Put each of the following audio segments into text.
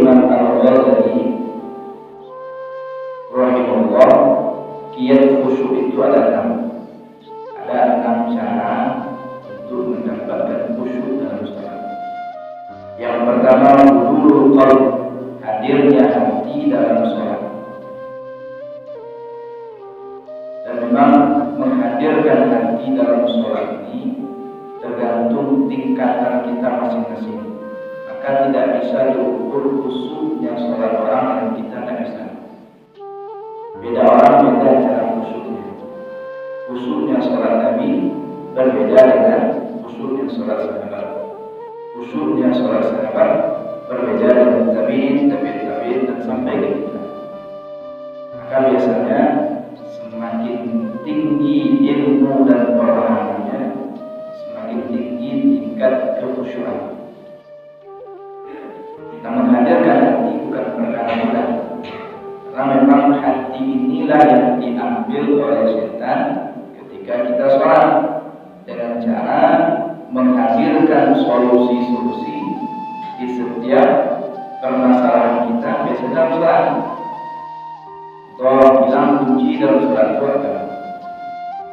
Imam Al-Ghazali rahimahullah, kiat khusyuk itu ada 6 cara untuk mendapatkan khusyuk dalam salat. Yang pertama, hudurul qalb, hadirnya hati dalam salat. Dan memang menghadirkan hati dalam salat ini tergantung tingkatan kita masing-masing. Maka tidak bisa diukur khusyuknya salat orang yang kita tidak bisa. Beda orang beda cara khusyuknya. Khusyuknya salat Nabi berbeda dengan khusyuknya salat sahabat. Khusyuknya salat sahabat berbeda dengan tabi'in dan sampai ke kita. Maka biasanya semakin tinggi ilmu dan pemahamannya, semakin tinggi tingkat kekhusyukan. Kita menghadirkan hati bukan perkara mudah, karena memang hati inilah yang diambil oleh setan ketika kita sholat dengan cara menghadirkan solusi-solusi di setiap permasalahan kita biasanya dalam sholat. Tolong bilang kunci dalam sholat itu apa?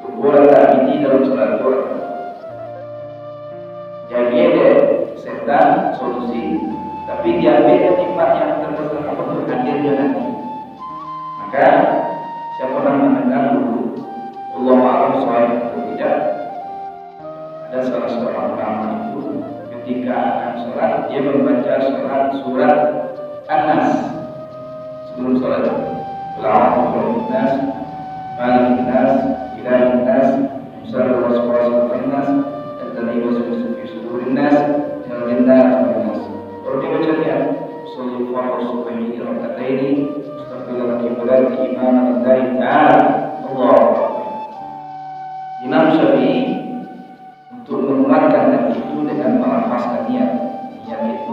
Ukuran ini dalam sholat itu apa? Jadi ada setan solusi, tapi diambil tempat yang terbesar untuk hadirnya nanti. Maka saya pernah mendengar dulu, Allah Alam soal atau tidak, ada salah seorang ulama itu ketika akan sholat dia membaca surat An-Nas sebelum sholat. Al-A'udzu nas, Malikin nas, Ilahin nas, Misal waswasil nas, Tadani waswasil fi sudurin nas, Jalilna nas. Kalau dia baca dia, Salli fa'ur subhani rakataini, Astaghfirullah kibalati imam al-Dari ta'ala, Allah. Imam Syafi'i untuk menguatkan hati itu dengan melafazkan niat. Niat itu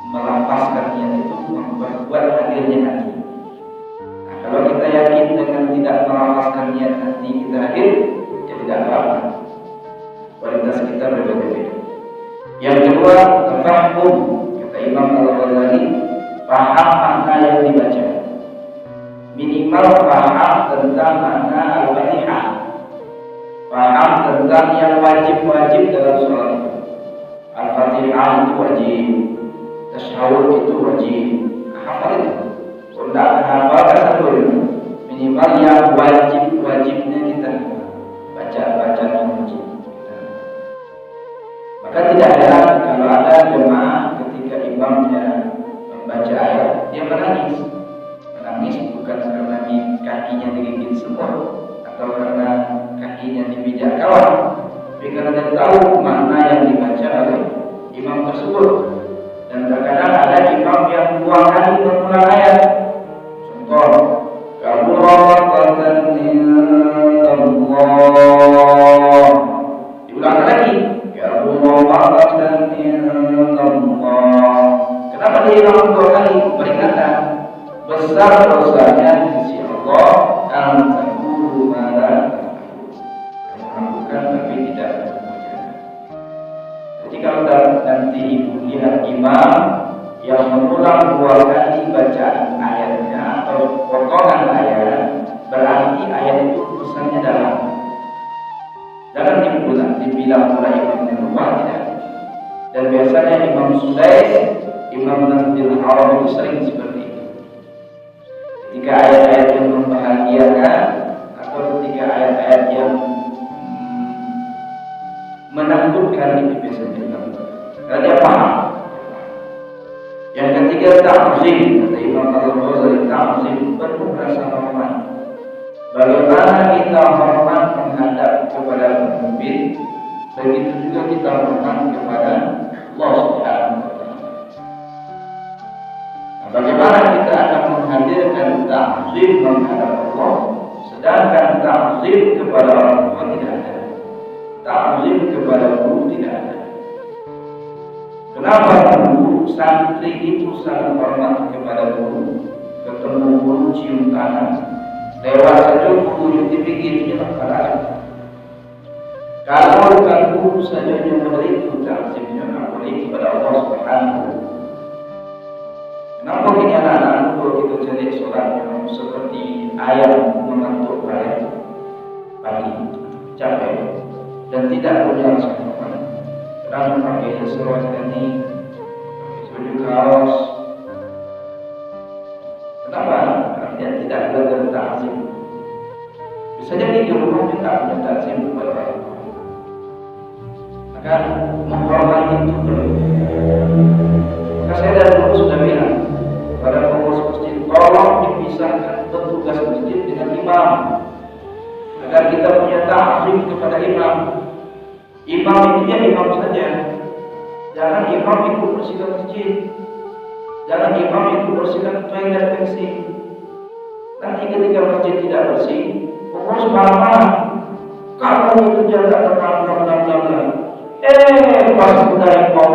melafazkan niat itu memperkuat hadirnya hati. Nah, kalau kita yakin dengan tidak melafazkan niat hati kita hadir, ya tidak apa-apa. Kualitas kita berbeda-beda. Yang kedua, tafahum. Kata Imam Al-Ghazali, paham makna yang dibaca. Minimal paham tentang makna Al-Fatihah. Paham tentang yang wajib-wajib dalam sholat itu. Al-Fatihah itu wajib, tasyahud itu wajib. Hafal itu. Kalau tidak hafal kan minimal yang wajib-wajibnya kita baca yang wajib. Maka tidak heran kalau ada jemaah ketika imamnya membaca ayat dia menangis. Menangis bukan karena kakinya digigit semut atau karena kakinya dipijak kawan, tapi karena dia tahu makna yang dibaca oleh imam tersebut. Dan terkadang ada imam yang 2 kali mengulang ayat. Contoh, kabulatan indallah. Diulang lagi, kabulatan indallah. Kenapa dia ulang 2 kali? Peringatan besar dosanya di sisi Allah. Antaqulu ma la taf'alun. Kamu lakukan tapi tidak mengerjakan. Jadi kalau nanti ibu lihat imam yang mengulang 2 kali bacaan ayatnya atau potongan ayat, berarti ayat itu pesannya dalam. Jangan dibilang pula imam yang lupa, tidak. Dan biasanya Imam Sudais, Imam Nasrul Haram itu sering seperti itu. Ketika ayat-ayat yang membahagiakan atau ketika ayat-ayat yang menakutkan itu biasanya dilakukan. Karena dia paham. Yang ketiga, ta'zim. Kata Imam Al-Ghazali, ta'zim penuh rasa hormat. Bagaimana kita hormat menghadap kepada pemimpin, begitu juga kita hormat kepada Allah Subhanahu wa Ta'ala. Nah, bagaimana kita akan menghadirkan ta'zim menghadap Allah, sedangkan ta'zim kepada orang tua tidak ada, ta'zim kepada guru tidak ada. Kenapa guru, santri itu sangat hormat kepada guru? Ketemu guru cium tangan, lewat saja guru dipikirnya apa? Kalau bukan guru saja yang memberi itu ta'zimnya, apalagi kepada Allah Subhanahu. anak-anak kalau kita jadi sholatnya seperti ayam mengantuk balik pagi, capek dan tidak punya rasa nyaman. Kadang pakai seluar ini, baju kaos. Kenapa? Karena dia tidak belajar ta'zim. Bisa jadi di rumah kita punya ta'zim kepada orang tua. Maka menghormati itu perlu. Maka saya dari dulu sudah bilang pada pengurus masjid, tolong dipisahkan petugas masjid dengan imam, agar kita punya ta'zim kepada imam. Imam itu ya imam saja. Jangan imam ikut bersihkan masjid. Jangan imam ikut bersihkan toilet WC. Nanti ketika masjid tidak bersih, pengurus marah-marah. Kamu itu jaga tenang. Pas sudah imam.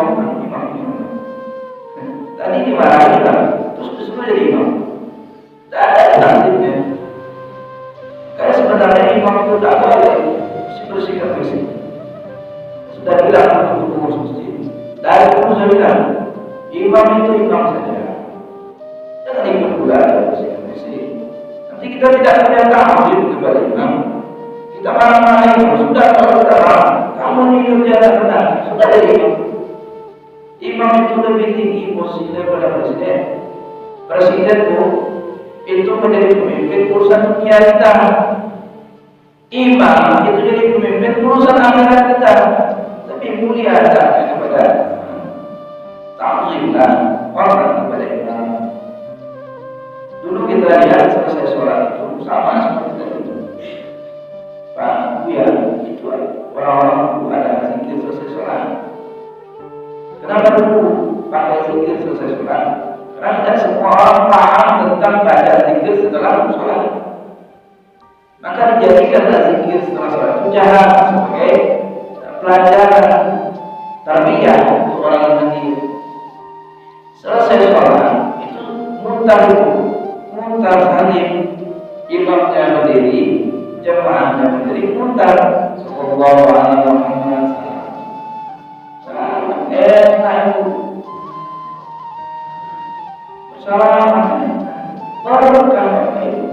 Tadi dimarahin kan, terus disuruh jadi imam. Tidak ada ta'zimnya. Karena sebenarnya imam itu tidak boleh bersihkan WC. Sudah bilang untuk pengurus masjid. Dari pengurus saya bilang, imam itu imam saja. Jangan ikut pula bersihkan WC. Nanti kita tidak punya ta'zim kepada imam. Kita marah-marahin, sudah kalau kita marah, kamu ini kerja benar, sudah jadi imam. Imam itu lebih tinggi posisi daripada presiden. Presiden itu menjadi pemimpin urusan dunia kita. Imam itu jadi pemimpin urusan akhirat kita. Lebih mulia kepada ta'zim dan hormat kepada imam. Dulu kita lihat selesai sholat itu sama seperti itu. Pak Buya itu orang-orang ada zikir selesai sholat. Kenapa dulu pakai zikir selesai sholat? Karena tidak semua orang paham tentang baca zikir setelah sholat. Maka dijadikanlah zikir setelah sholat itu jahat sebagai pelajaran tarbiyah untuk orang yang hadir. Selesai sholat itu muntar salim, imamnya berdiri, jemaahnya berdiri, muntar sallallahu alaihi wasallam. Enak itu. Salaman baru kamu itu.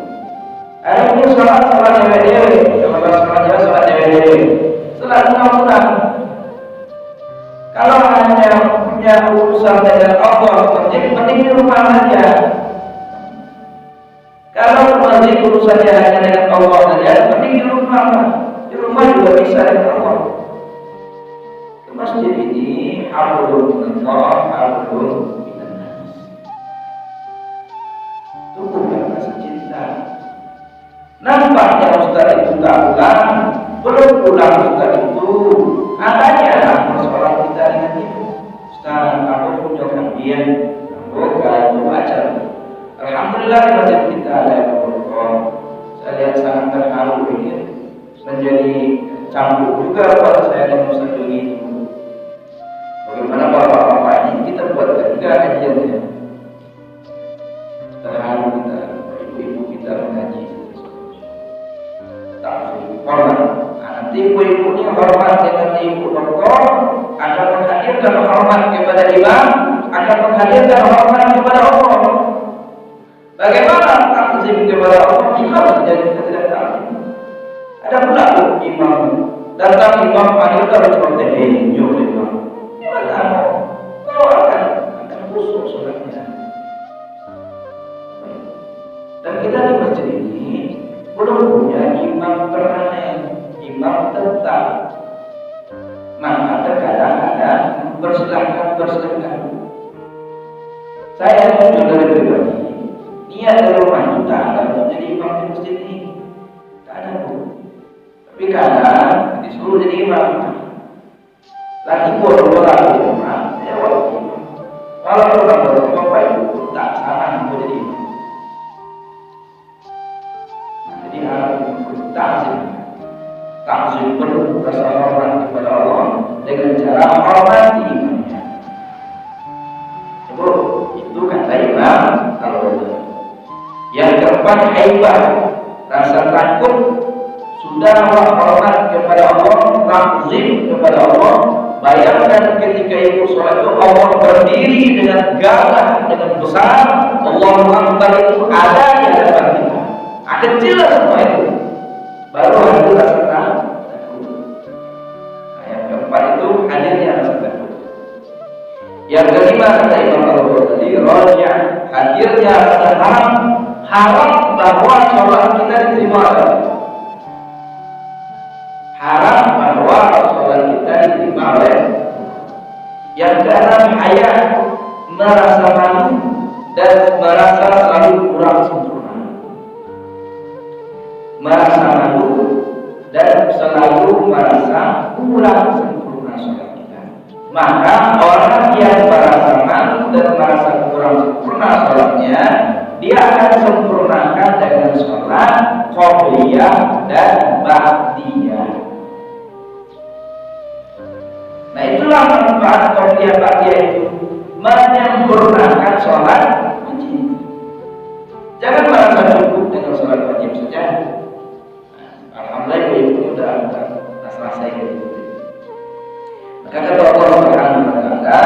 Hari ini sholat dewe-dewe, sholat dewe-dewe. Sholat sunat. Kalau hanya punya urusan dengan Allah, mending di rumah saja. Kalau masih urusannya hanya dengan Allah saja, mending di rumah. Di rumah juga bisa dengan Allah. Ke masjid ini hablum minallah, hablum minannas. Itu bukan rasa cinta. Nampaknya Ustaz itu tak pulang, belum pulang Ustaz itu. Adanya persoalan kita dengan ibu. Ustaz, aku kunjungkan dia. Bukan itu ajar. Alhamdulillah di masjid kita ada yang berkorban. Saya lihat sangat terharu ini. Menjadi campur juga pada saya dan Ustaz Joni itu. Bagaimana bapak-bapak ini kita buat juga kajiannya. Terharu kita, ibu-ibu kita mengaji. Tak hormat. Nanti ibu-ibu ini hormat dengan ibu doktor, akan menghadirkan hormat kepada imam, akan menghadirkan hormat kepada Allah. Bagaimana ta'zim kepada Allah? Imam saja kita tidak tahu. Ada pula imam datang imam panggil harus bertemu imam. Gimana? Kau akan khusyuk sholatnya. Dan kita di masjid ini belum punya imam permanen, imam tetap. Maka terkadang ada bersilahkan. Saya jujur dari pribadi, niat dari rumah itu tak ada menjadi imam di masjid ini, tak ada pun. Tapi kadang disuruh jadi imam. Lagi bodoh-bodoh di rumah, saya waktu kalau orang bapak ibu tak salah untuk jadi imam. Jadi harus ta'zim perlu rasa hormat kepada Allah dengan cara menghormati imamnya. Itu kata imam. Kalau yang keempat haibah, rasa takut, sudah hormat kepada Allah, ta'zim kepada Allah, Bayangkan ketika ibu sholat itu Allah berdiri dengan gagah, dengan besar. Allahu Akbar itu ada di hadapan kita. Kecil semua itu. Baru hadir rasa takut. Nah, yang keempat itu hadirnya rasa takut. Yang kelima kata Imam Al-Ghazali, rajah, hadirnya rasa harap bahwa sholat kita diterima Allah. Harap bahwa sholat kita diterima oleh. Yang keenam, haya, merasa malu dan merasa selalu kurang sempurna. Merasa malu dan selalu merasa kurang sempurna sholat kita. Maka orang yang merasa malu dan merasa kurang sempurna sholatnya, dia akan sempurnakan dengan sholat qobliyah dan ba'diyah. Nah, itulah manfaat qobliyah ba'diyah itu, menyempurnakan sholat wajib. Jangan merasa cukup dengan sholat wajib saja. Alhamdulillah itu sudah selesai. Maka kata Allah Subhanahu wa taala,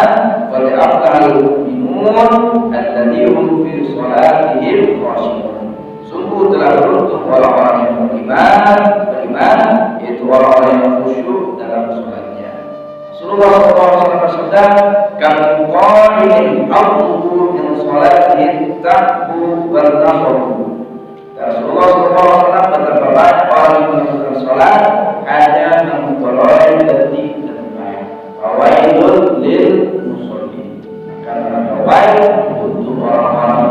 "Wa la'aqal mu'minun alladziina fi sholatihim khashi'un." Sungguh telah beruntung orang-orang yang beriman, yaitu orang-orang yang khusyuk dalam sholatnya. Rasulullah SAW bersabda, "Kam qa'ilin a'udhu min sholatihi ta'bu wal nasabu." Rasulullah SAW betapa banyak orang yang melakukan sholat hanya memperoleh detik dan baik. Fawailun lil musallin. Karena fawail untuk orang-orang